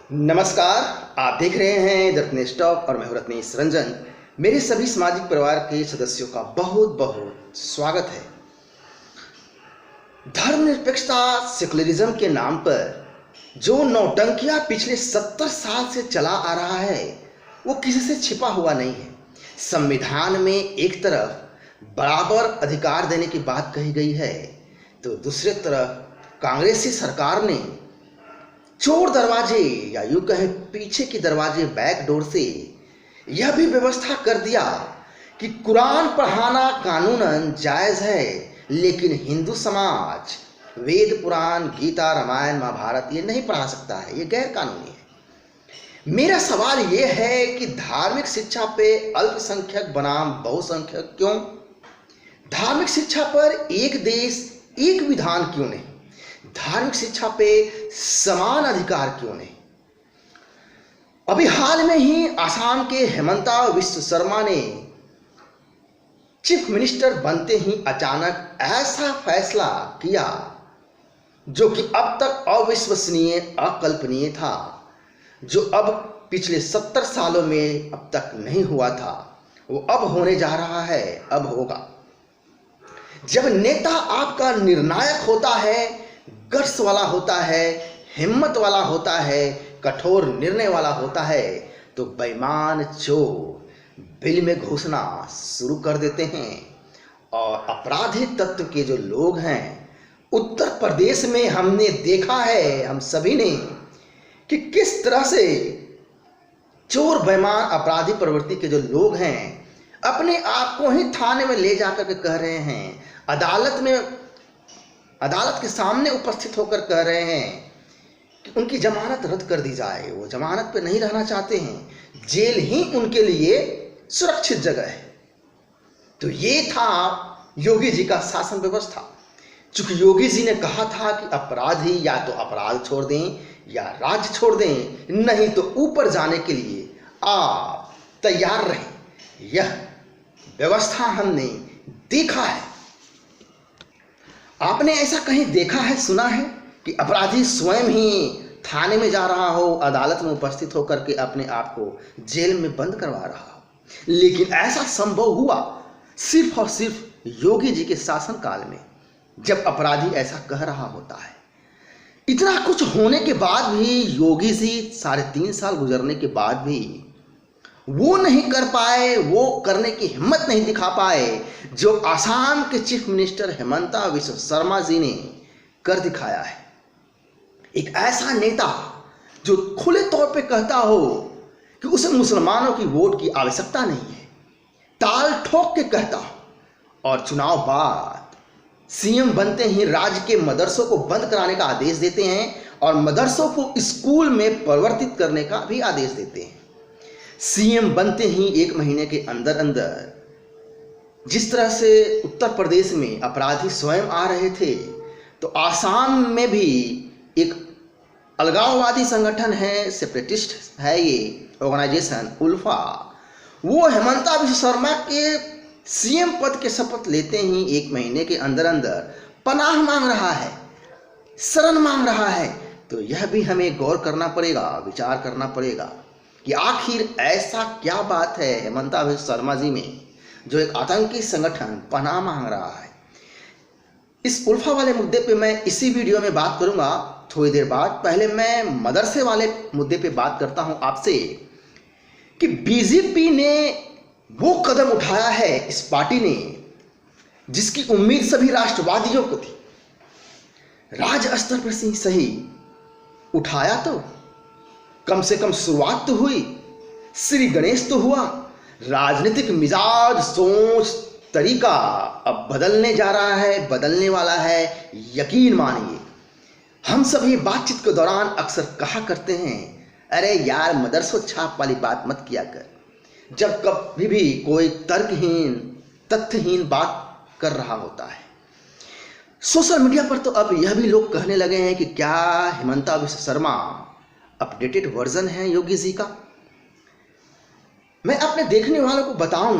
नमस्कार। आप देख रहे हैं द रत्नेश टॉक और मैं हूं रत्नेश रंजन। मेरे सभी सामाजिक परिवार के सदस्यों का बहुत बहुत स्वागत है। धर्मनिरपेक्षता सेकुलरिज्म के नाम पर जो नौटंकियां पिछले 70 साल से चला आ रहा है वो किसी से छिपा हुआ नहीं है। संविधान में एक तरफ बराबर अधिकार देने की बात कही गई है तो दूसरी तरफ कांग्रेसी सरकार ने चोर दरवाजे या यूं कहें पीछे के दरवाजे बैक डोर से यह भी व्यवस्था कर दिया कि कुरान पढ़ाना कानूनन जायज है, लेकिन हिंदू समाज वेद पुराण गीता रामायण महाभारत ये नहीं पढ़ा सकता है, ये गैर कानूनी है। मेरा सवाल ये है कि धार्मिक शिक्षा पे अल्पसंख्यक बनाम बहुसंख्यक क्यों? धार्मिक शिक्षा पर एक देश एक विधान क्यों नहीं? धार्मिक शिक्षा पे समान अधिकार क्यों नहीं? अभी हाल में ही आसाम के हेमंता विश्व शर्मा ने चीफ मिनिस्टर बनते ही अचानक ऐसा फैसला किया जो कि अब तक अविश्वसनीय अकल्पनीय था, जो अब पिछले 70 सालों में अब तक नहीं हुआ था, वो अब होने जा रहा है, अब होगा। जब नेता आपका निर्णायक होता है, गट्स वाला होता है, हिम्मत वाला होता है, कठोर निर्णय वाला होता है, तो बेईमान चोर बिल में घुसना शुरू कर देते हैं। और अपराधी तत्व के जो लोग हैं, उत्तर प्रदेश में हमने देखा है, हम सभी ने, कि किस तरह से चोर बेईमान अपराधी प्रवृत्ति के जो लोग हैं अपने आप को ही थाने में ले जाकर के कह रहे हैं, अदालत के सामने उपस्थित होकर कह रहे हैं कि उनकी जमानत रद्द कर दी जाए। वो जमानत पे नहीं रहना चाहते हैं, जेल ही उनके लिए सुरक्षित जगह है। तो ये था योगी जी का शासन व्यवस्था। चूंकि योगी जी ने कहा था कि अपराधी या तो अपराध छोड़ दें या राज्य छोड़ दें, नहीं तो ऊपर जाने के लिए आप तैयार रहें। यह व्यवस्था हमने देखा है। आपने ऐसा कहीं देखा है, सुना है कि अपराधी स्वयं ही थाने में जा रहा हो, अदालत में उपस्थित होकर के अपने आप को जेल में बंद करवा रहा हो? लेकिन ऐसा संभव हुआ सिर्फ और सिर्फ योगी जी के शासनकाल में, जब अपराधी ऐसा कह रहा होता है। इतना कुछ होने के बाद भी योगी जी 3.5 साल गुजरने के बाद भी वो नहीं कर पाए, वो करने की हिम्मत नहीं दिखा पाए जो आसाम के चीफ मिनिस्टर हेमंता विश्व शर्मा जी ने कर दिखाया है। एक ऐसा नेता जो खुले तौर पे कहता हो कि उसे मुसलमानों की वोट की आवश्यकता नहीं है, ताल ठोक के कहता हो, और चुनाव बाद सीएम बनते ही राज्य के मदरसों को बंद कराने का आदेश देते हैं और मदरसों को स्कूल में परिवर्तित करने का भी आदेश देते हैं। सीएम बनते ही 1 महीने के अंदर अंदर जिस तरह से उत्तर प्रदेश में अपराधी स्वयं आ रहे थे, तो आसाम में भी एक अलगाववादी संगठन है, सेपरेटिस्ट है ये ऑर्गेनाइजेशन उल्फा, वो हेमंता विश्व शर्मा के सीएम पद के शपथ लेते ही 1 महीने के अंदर अंदर पनाह मांग रहा है, शरण मांग रहा है। तो यह भी हमें गौर करना पड़ेगा, विचार करना पड़ेगा कि आखिर ऐसा क्या बात है हेमंता विश्व शर्मा जी में जो एक आतंकी संगठन पनाह मांग रहा है। इस उल्फा वाले मुद्दे पे मैं इसी वीडियो में बात करूंगा थोड़ी देर बाद। पहले मैं मदरसे वाले मुद्दे पे बात करता हूं आपसे कि बीजेपी ने वो कदम उठाया है, इस पार्टी ने, जिसकी उम्मीद सभी राष्ट्रवादियों को थी। राज्य स्तर पर से सही उठाया, तो कम से कम शुरुआत तो हुई, श्री गणेश तो हुआ। राजनीतिक मिजाज, सोच, तरीका अब बदलने जा रहा है, बदलने वाला है, यकीन मानिए। हम सभी बातचीत के दौरान अक्सर कहा करते हैं, अरे यार मदरसों छाप वाली बात मत किया कर। जब कभी भी कोई तर्कहीन तथ्यहीन बात कर रहा होता है सोशल मीडिया पर, तो अब यह भी लोग कहने लगे हैं कि क्या हेमंता विश्व शर्मा अपडेटेड वर्जन है योगी जी का। मैं अपने देखने वालों को बताऊं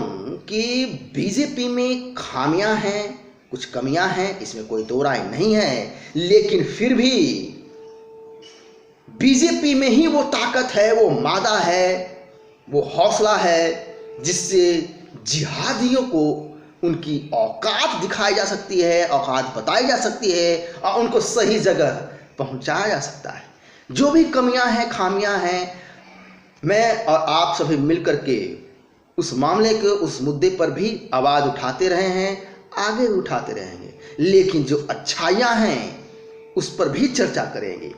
कि बीजेपी में खामियां हैं, कुछ कमियां हैं, इसमें कोई दो राय नहीं है, लेकिन फिर भी बीजेपी में ही वो ताकत है, वो मादा है, वो हौसला है जिससे जिहादियों को उनकी औकात दिखाई जा सकती है, औकात बताई जा सकती है और उनको सही जगह पहुंचाया जा सकता है। जो भी कमियां हैं, खामियां हैं, मैं और आप सभी मिलकर के उस मामले के, उस मुद्दे पर भी आवाज़ उठाते रहे हैं, आगे भी उठाते रहेंगे, लेकिन जो अच्छाइयां हैं उस पर भी चर्चा करेंगे।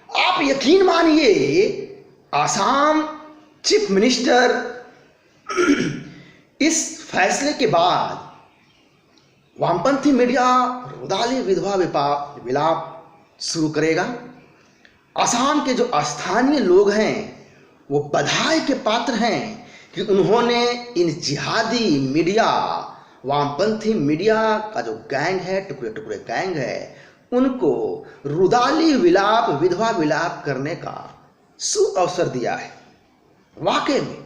आप यकीन मानिए, आसाम चीफ मिनिस्टर इस फैसले के बाद वामपंथी मीडिया रुदाली विधवा विलाप शुरू करेगा। आसाम के जो स्थानीय लोग हैं वो बधाई के पात्र हैं कि उन्होंने इन जिहादी मीडिया, वामपंथी मीडिया का जो गैंग है, टुकड़े टुकड़े गैंग है, उनको रुदाली विलाप, विधवा विलाप करने का सुअवसर दिया है वाकई में।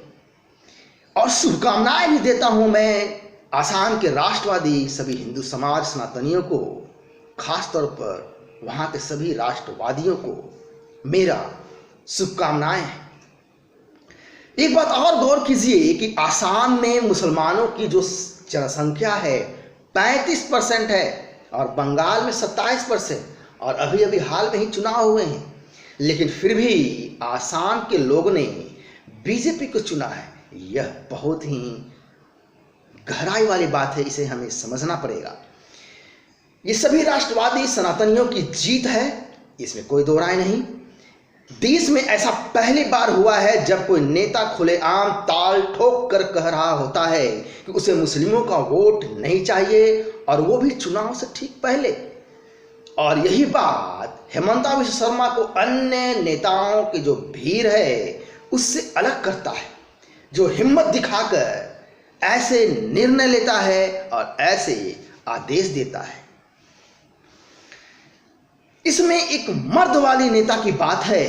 और शुभकामनाएं भी देता हूं मैं आसाम के राष्ट्रवादी सभी हिंदू समाज सनातनियों को, खासतौर पर वहां के सभी राष्ट्रवादियों को मेरा शुभकामनाएं हैं। एक बात और गौर कीजिए कि आसाम में मुसलमानों की जो जनसंख्या है 35% है और बंगाल में 27%, और अभी अभी हाल में ही चुनाव हुए हैं, लेकिन फिर भी आसाम के लोगों ने बीजेपी को चुना है। यह बहुत ही गहराई वाली बात है, इसे हमें समझना पड़ेगा। ये सभी राष्ट्रवादी सनातनियों की जीत है, इसमें कोई दो राय नहीं। देश में ऐसा पहली बार हुआ है जब कोई नेता खुलेआम ताल ठोक कर कह रहा होता है कि उसे मुस्लिमों का वोट नहीं चाहिए, और वो भी चुनाव से ठीक पहले। और यही बात हेमंता विश्व शर्मा को अन्य नेताओं की जो भीड़ है उससे अलग करता है, जो हिम्मत दिखाकर ऐसे निर्णय लेता है और ऐसे आदेश देता है। इसमें एक मर्द वाली नेता की बात है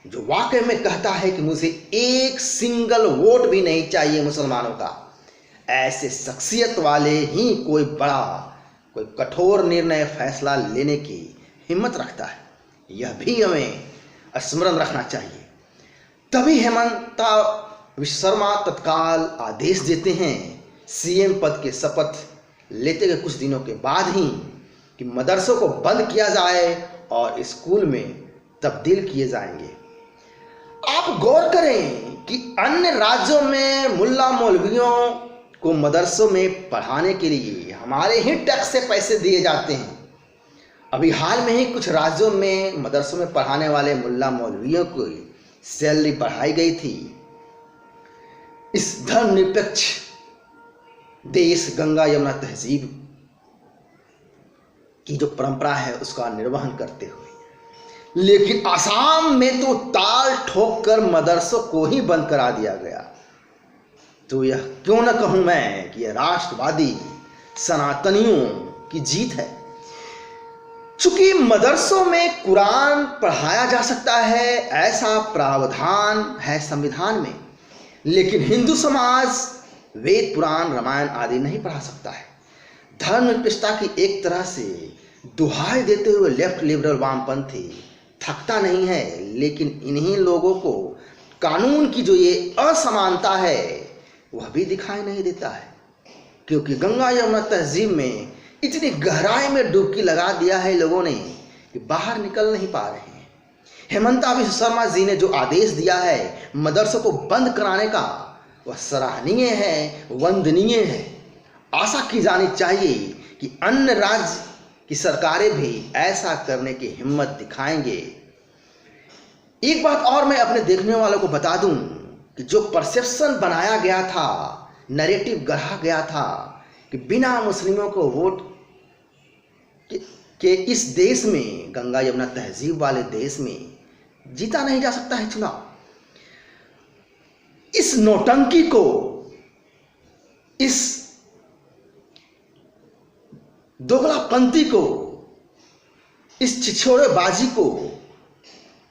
जो वाकई में कहता है कि मुझे एक सिंगल वोट भी नहीं चाहिए मुसलमानों का। ऐसे शख्सियत वाले ही कोई बड़ा, कोई कठोर निर्णय, फैसला लेने की हिम्मत रखता है। यह भी हमें स्मरण रखना चाहिए। तभी हेमंता विश्व शर्मा तत्काल आदेश देते हैं सीएम पद के शपथ लेते के कुछ दिनों के बाद ही कि मदरसों को बंद किया जाए और स्कूल में तब्दील किए जाएंगे। आप गौर करें कि अन्य राज्यों में मुल्ला मौलवियों को मदरसों में पढ़ाने के लिए हमारे ही टैक्स से पैसे दिए जाते हैं। अभी हाल में ही कुछ राज्यों में मदरसों में पढ़ाने वाले मुल्ला मौलवियों को सैलरी बढ़ाई गई थी। इस धर्मनिरपेक्ष देश गंगा यमुना तहजीब की जो परंपरा है उसका निर्वहन करते हुए, लेकिन आसाम में तो ताल ठोक कर मदरसों को ही बंद करा दिया गया। तो यह क्यों न कहूं मैं कि यह राष्ट्रवादी सनातनियों की जीत है। चूंकि मदरसों में कुरान पढ़ाया जा सकता है ऐसा प्रावधान है संविधान में, लेकिन हिंदू समाज वेद पुराण रामायण आदि नहीं पढ़ा सकता है। धर्मनिरपेक्षता की एक तरह से दुहाई देते हुए लेफ्ट लिबरल वामपंथी थकता नहीं है, लेकिन इन्हीं लोगों को कानून की जो ये असमानता है वह भी दिखाई नहीं देता है, क्योंकि गंगा यमुना तहजीब में इतनी गहराई में डुबकी लगा दिया है लोगों ने कि बाहर निकल नहीं पा रहे हैं। हेमंता विश्व शर्मा जी ने जो आदेश दिया है मदरसों को बंद कराने का, वह सराहनीय है, वंदनीय है। आशा की जानी चाहिए कि अन्य राज्य की सरकारें भी ऐसा करने की हिम्मत दिखाएंगे। एक बात और मैं अपने देखने वालों को बता दूं कि जो परसेप्शन बनाया गया था, नैरेटिव गढ़ा गया था कि बिना मुस्लिमों को वोट के इस देश में, गंगा यमुना तहजीब वाले देश में जीता नहीं जा सकता है चुनाव, इस नौटंकी को, इस दोगलापंथी को, इस छिछोरेबाजी को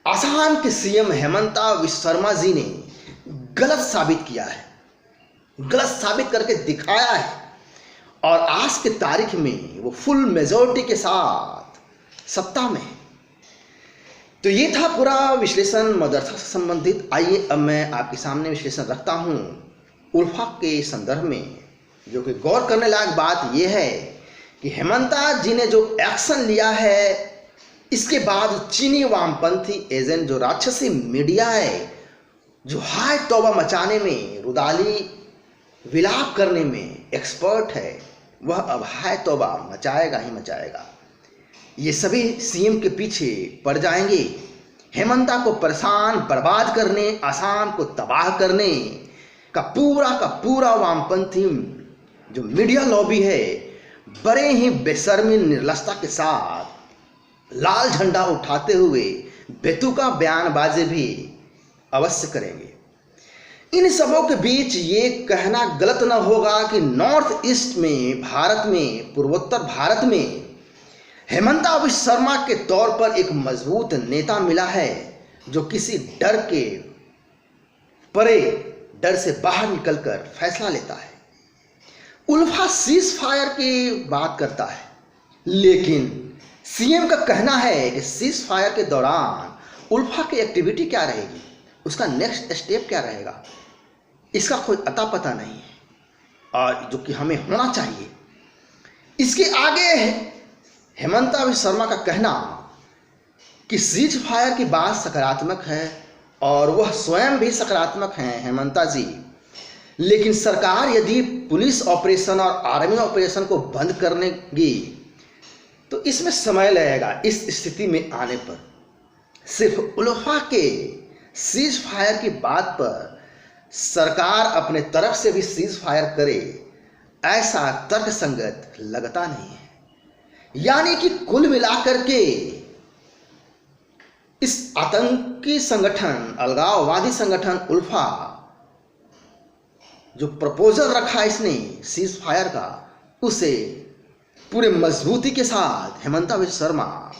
आसाम के सीएम हेमंता विश्व शर्मा जी ने गलत साबित किया है, गलत साबित करके दिखाया है। और आज के तारीख में वो फुल मेजॉरिटी के साथ सत्ता में है। तो ये था पूरा विश्लेषण मदरसा से संबंधित। आइए अब मैं आपके सामने विश्लेषण रखता हूँ उल्फा के संदर्भ में, जो कि गौर करने लायक बात यह है कि हेमंता जी ने जो एक्शन लिया है, इसके बाद चीनी वामपंथी एजेंट जो राक्षसी मीडिया है, जो हाय तौबा मचाने में, रुदाली विलाप करने में एक्सपर्ट है, वह अब हाय तौबा मचाएगा ही मचाएगा। ये सभी सीएम के पीछे पड़ जाएंगे, हेमंता को परेशान बर्बाद करने, आसाम को तबाह करने का पूरा वामपंथी जो मीडिया लॉबी है, बड़े ही बेशर्मी निर्लजता के साथ लाल झंडा उठाते हुए बेतुका बयानबाजी भी अवश्य करेंगे। इन सबों के बीच ये कहना गलत न होगा कि नॉर्थ ईस्ट में, भारत में, पूर्वोत्तर भारत में हेमंता विश्व शर्मा के तौर पर एक मजबूत नेता मिला है, जो किसी डर के परे, डर से बाहर निकलकर फैसला लेता है। उल्फा सीज फायर की बात करता है, लेकिन सीएम का कहना है कि सीज फायर के दौरान उल्फा की एक्टिविटी क्या रहेगी, उसका नेक्स्ट स्टेप क्या रहेगा, इसका कोई अता पता नहीं है, और जो कि हमें होना चाहिए। इसके आगे हेमंता विश्व शर्मा का कहना कि सीज फायर की बात सकारात्मक है और वह स्वयं भी सकारात्मक हैं हेमंता जी, लेकिन सरकार यदि पुलिस ऑपरेशन और आर्मी ऑपरेशन को बंद करेगी तो इसमें समय लगेगा। इस स्थिति में आने पर सिर्फ उल्फा के सीज फायर की बात पर सरकार अपने तरफ से भी सीज फायर करे, ऐसा तर्कसंगत लगता नहीं है। यानी कि कुल मिलाकर के इस आतंकी संगठन, अलगाववादी संगठन उल्फा जो प्रपोजल रखा इसने सीज फायर का, उसे पूरे मजबूती के साथ हेमंता विश्व शर्मा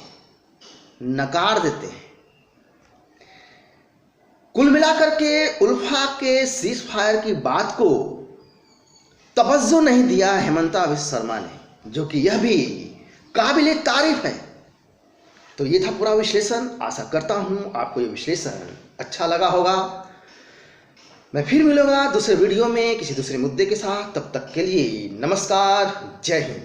नकार देते हैं। कुल मिलाकर के उल्फा के सीज फायर की बात को तवज्जो नहीं दिया हेमंता विश्व शर्मा ने, जो कि यह भी काबिले तारीफ है। तो ये था पूरा विश्लेषण। आशा करता हूं आपको ये विश्लेषण अच्छा लगा होगा। मैं फिर मिलूंगा दूसरे वीडियो में किसी दूसरे मुद्दे के साथ। तब तक के लिए नमस्कार, जय हिंद।